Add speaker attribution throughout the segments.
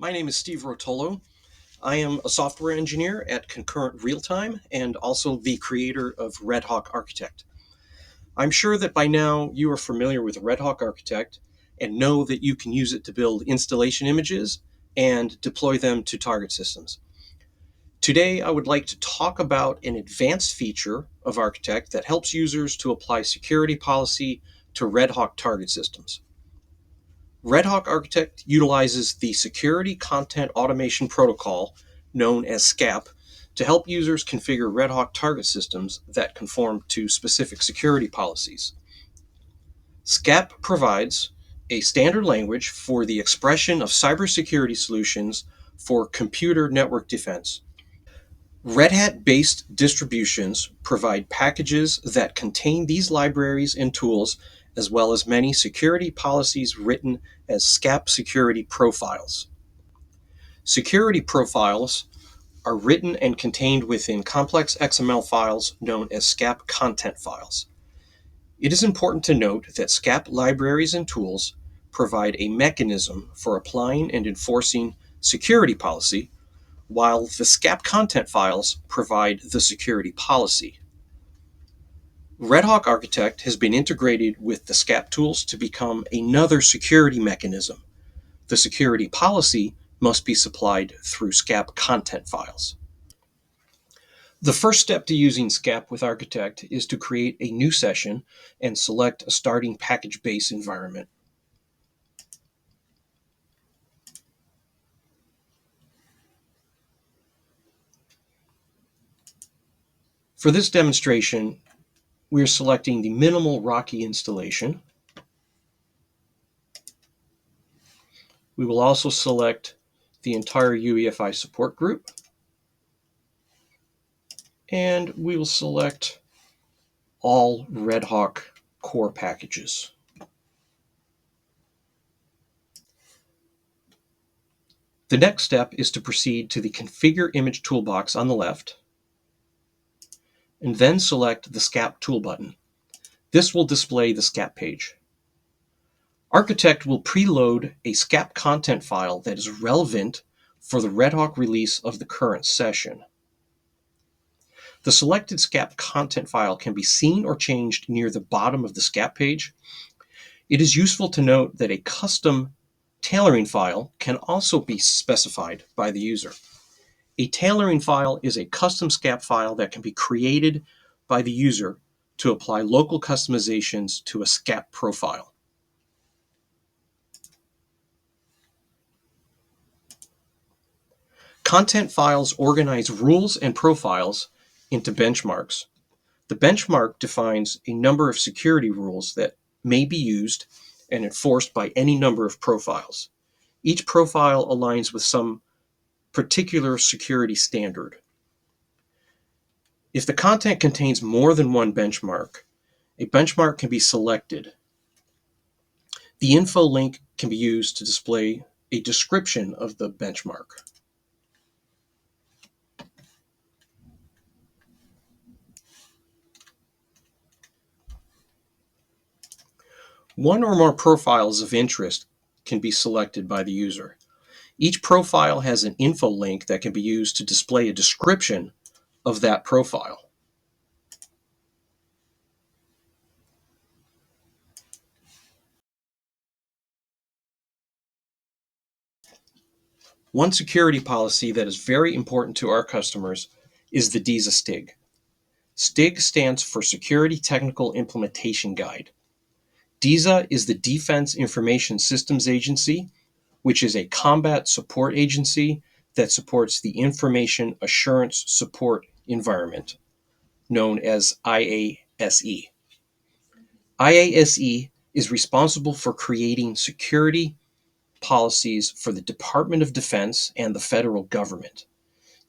Speaker 1: My name is Steve Rotolo. I am a software engineer at Concurrent Realtime and also the creator of Redhawk Architect. I'm sure that by now you are familiar with Redhawk Architect and know that you can use it to build installation images and deploy them to target systems. Today, I would like to talk about an advanced feature of Architect that helps users to apply security policy to Redhawk target systems. Redhawk Architect utilizes the Security Content Automation Protocol, known as SCAP, to help users configure Redhawk target systems that conform to specific security policies. SCAP provides a standard language for the expression of cybersecurity solutions for computer network defense. Red Hat-based distributions provide packages that contain these libraries and tools, as well as many security policies written as SCAP security profiles. Security profiles are written and contained within complex XML files known as SCAP content files. It is important to note that SCAP libraries and tools provide a mechanism for applying and enforcing security policy, while the SCAP content files provide the security policy. Redhawk Architect has been integrated with the SCAP tools to become another security mechanism. The security policy must be supplied through SCAP content files. The first step to using SCAP with Architect is to create a new session and select a starting package base environment. For this demonstration, we are selecting the minimal Rocky installation. We will also select the entire UEFI support group, and we will select all Redhawk core packages. The next step is to proceed to the Configure Image toolbox on the left, and then select the SCAP tool button. This will display the SCAP page. Architect will preload a SCAP content file that is relevant for the Redhawk release of the current session. The selected SCAP content file can be seen or changed near the bottom of the SCAP page. It is useful to note that a custom tailoring file can also be specified by the user. A tailoring file is a custom SCAP file that can be created by the user to apply local customizations to a SCAP profile. Content files organize rules and profiles into benchmarks. The benchmark defines a number of security rules that may be used and enforced by any number of profiles. Each profile aligns with some particular security standard. If the content contains more than one benchmark, a benchmark can be selected. The info link can be used to display a description of the benchmark. One or more profiles of interest can be selected by the user. Each profile has an info link that can be used to display a description of that profile. One security policy that is very important to our customers is the DISA STIG. STIG stands for Security Technical Implementation Guide. DISA is the Defense Information Systems Agency, which is a combat support agency that supports the Information Assurance Support Environment, known as IASE. IASE is responsible for creating security policies for the Department of Defense and the federal government.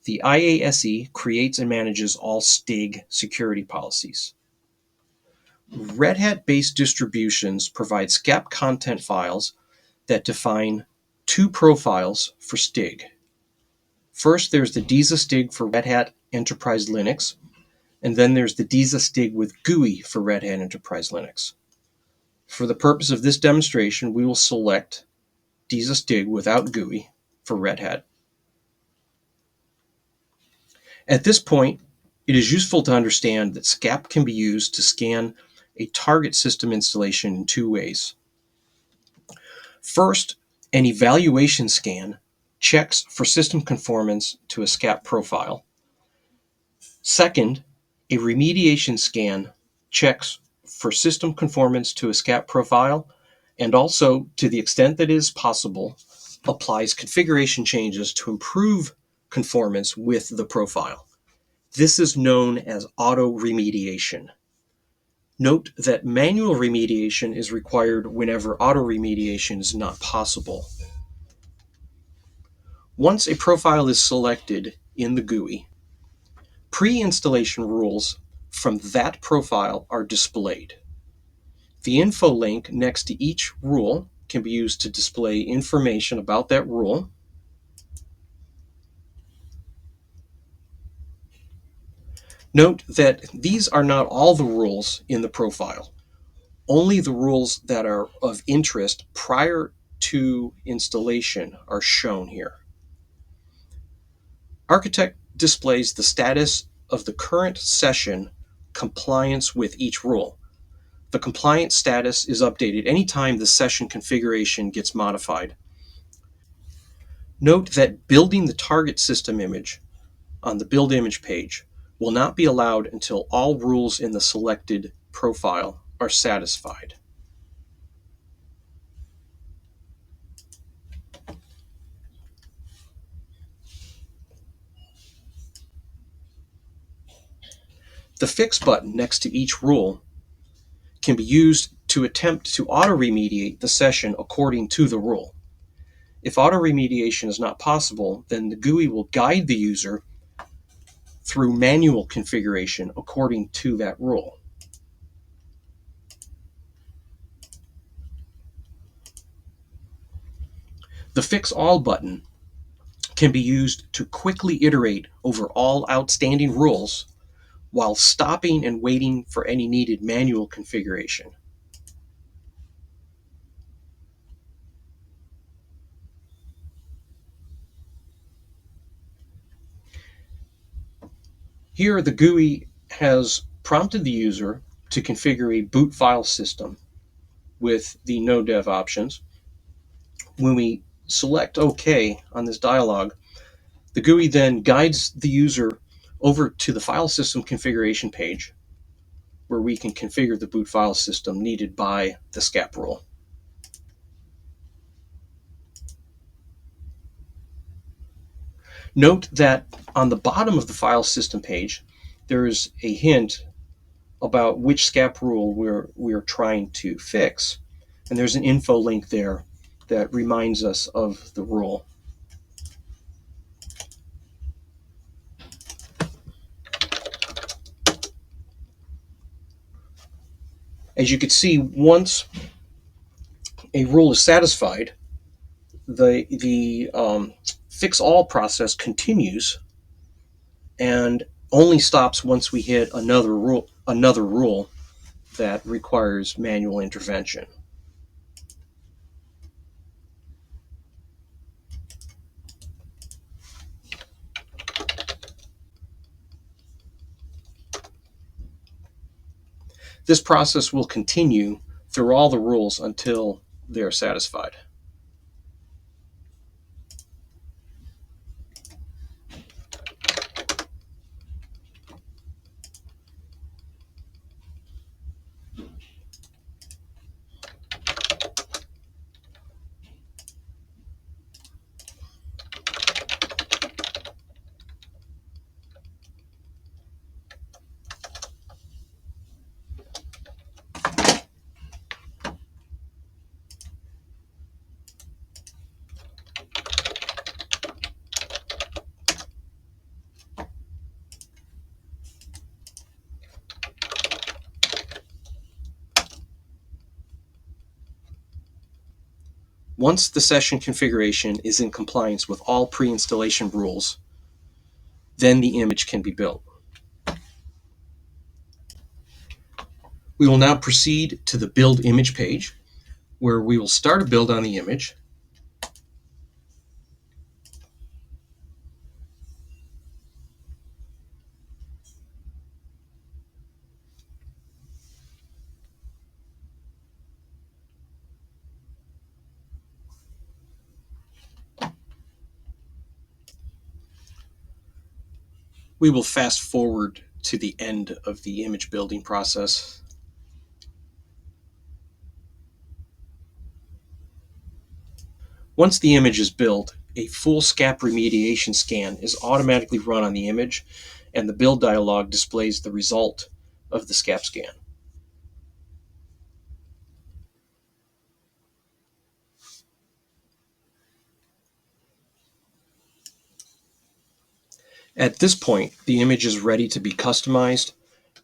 Speaker 1: The IASE creates and manages all STIG security policies. Red Hat-based distributions provide SCAP content files that define two profiles for STIG. First, there's the DISA STIG for Red Hat Enterprise Linux, and then there's the DISA STIG with GUI for Red Hat Enterprise Linux. For the purpose of this demonstration, we will select DISA STIG without GUI for Red Hat. At this point, it is useful to understand that SCAP can be used to scan a target system installation in two ways. First, an evaluation scan checks for system conformance to a SCAP profile. Second, a remediation scan checks for system conformance to a SCAP profile and also, to the extent that is possible, applies configuration changes to improve conformance with the profile. This is known as auto remediation. Note that manual remediation is required whenever auto remediation is not possible. Once a profile is selected in the GUI, pre-installation rules from that profile are displayed. The info link next to each rule can be used to display information about that rule. Note that these are not all the rules in the profile. Only the rules that are of interest prior to installation are shown here. Architect displays the status of the current session compliance with each rule. The compliance status is updated anytime the session configuration gets modified. Note that building the target system image on the build image page will not be allowed until all rules in the selected profile are satisfied. The Fix button next to each rule can be used to attempt to auto-remediate the session according to the rule. If auto-remediation is not possible, then the GUI will guide the user through manual configuration according to that rule. The Fix All button can be used to quickly iterate over all outstanding rules while stopping and waiting for any needed manual configuration. Here, the GUI has prompted the user to configure a boot file system with the no dev options. When we select OK on this dialog, the GUI then guides the user over to the file system configuration page, where we can configure the boot file system needed by the SCAP rule. Note that on the bottom of the file system page, there is a hint about which SCAP rule we're trying to fix, and there's an info link there that reminds us of the rule. As you can see, once a rule is satisfied, the fix all process continues and only stops once we hit another rule that requires manual intervention. This process will continue through all the rules until they are satisfied. Once the session configuration is in compliance with all pre-installation rules, then the image can be built. We will now proceed to the build image page, where we will start a build on the image. We will fast forward to the end of the image building process. Once the image is built, a full SCAP remediation scan is automatically run on the image, and the build dialog displays the result of the SCAP scan. At this point, the image is ready to be customized,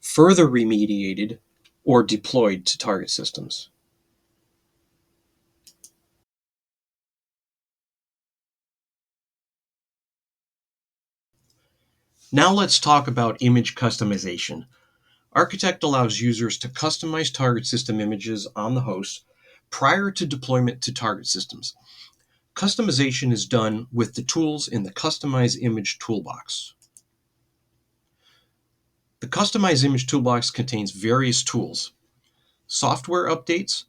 Speaker 1: further remediated, or deployed to target systems. Now let's talk about image customization. Architect allows users to customize target system images on the host prior to deployment to target systems. Customization is done with the tools in the Customize Image toolbox. The Customize Image toolbox contains various tools. Software updates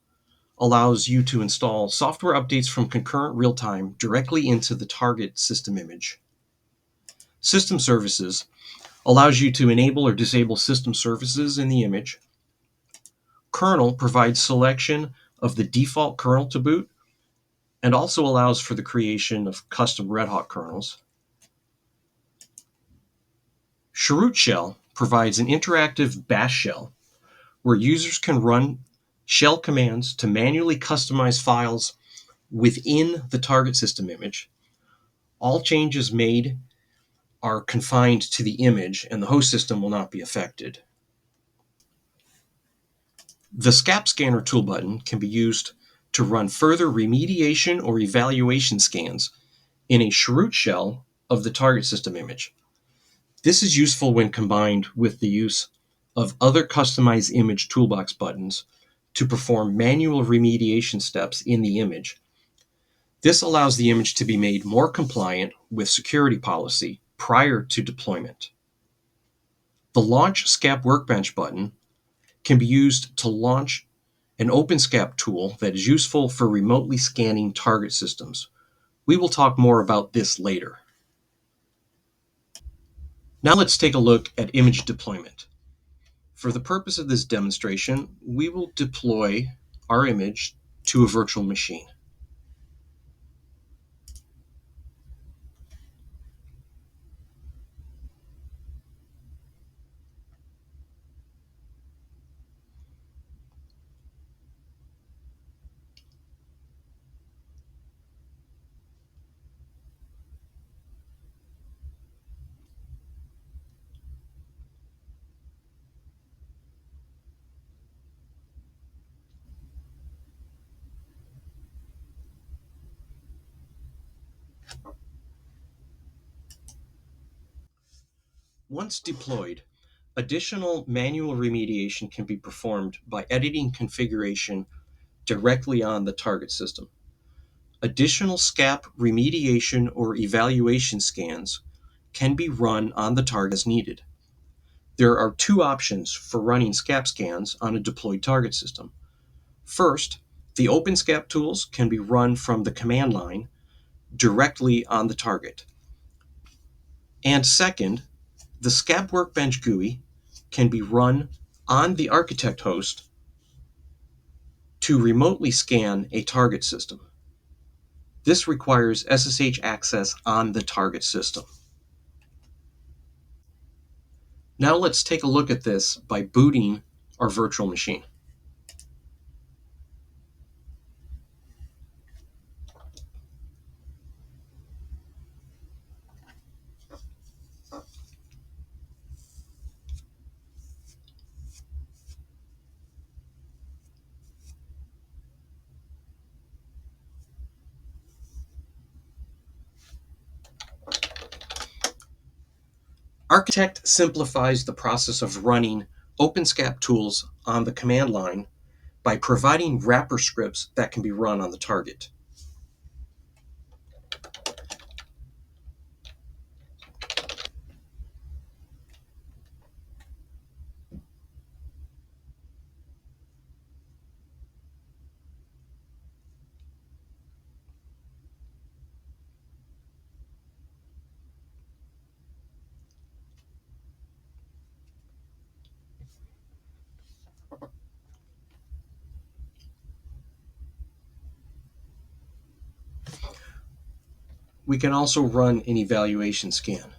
Speaker 1: allows you to install software updates from concurrent real-time directly into the target system image. System services allows you to enable or disable system services in the image. Kernel provides selection of the default kernel to boot and also allows for the creation of custom redhawk kernels. Chroot shell provides an interactive bash shell where users can run shell commands to manually customize files within the target system image. All changes made are confined to the image and the host system will not be affected. The SCAP Scanner tool button can be used to run further remediation or evaluation scans in a Chroot shell of the target system image. This is useful when combined with the use of other customized image toolbox buttons to perform manual remediation steps in the image. This allows the image to be made more compliant with security policy prior to deployment. The Launch SCAP Workbench button can be used to launch an OpenSCAP tool that is useful for remotely scanning target systems. We will talk more about this later. Now let's take a look at image deployment. For the purpose of this demonstration, we will deploy our image to a virtual machine. Once deployed, additional manual remediation can be performed by editing configuration directly on the target system. Additional SCAP remediation or evaluation scans can be run on the target as needed. There are two options for running SCAP scans on a deployed target system. First, the OpenSCAP tools can be run from the command line directly on the target. And second, the SCAP Workbench GUI can be run on the architect host to remotely scan a target system. This requires SSH access on the target system. Now let's take a look at this by booting our virtual machine. Architect simplifies the process of running OpenSCAP tools on the command line by providing wrapper scripts that can be run on the target. We can also run an evaluation scan.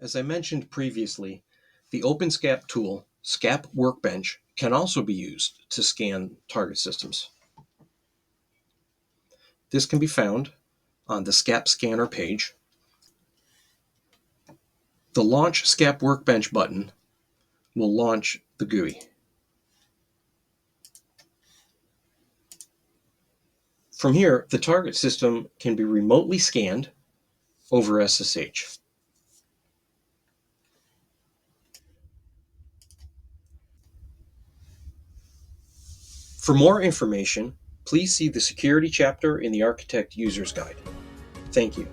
Speaker 1: As I mentioned previously, the OpenSCAP tool, SCAP Workbench, can also be used to scan target systems. This can be found on the SCAP Scanner page. The Launch SCAP Workbench button will launch the GUI. From here, the target system can be remotely scanned over SSH. For more information, please see the security chapter in the Architect User's Guide. Thank you.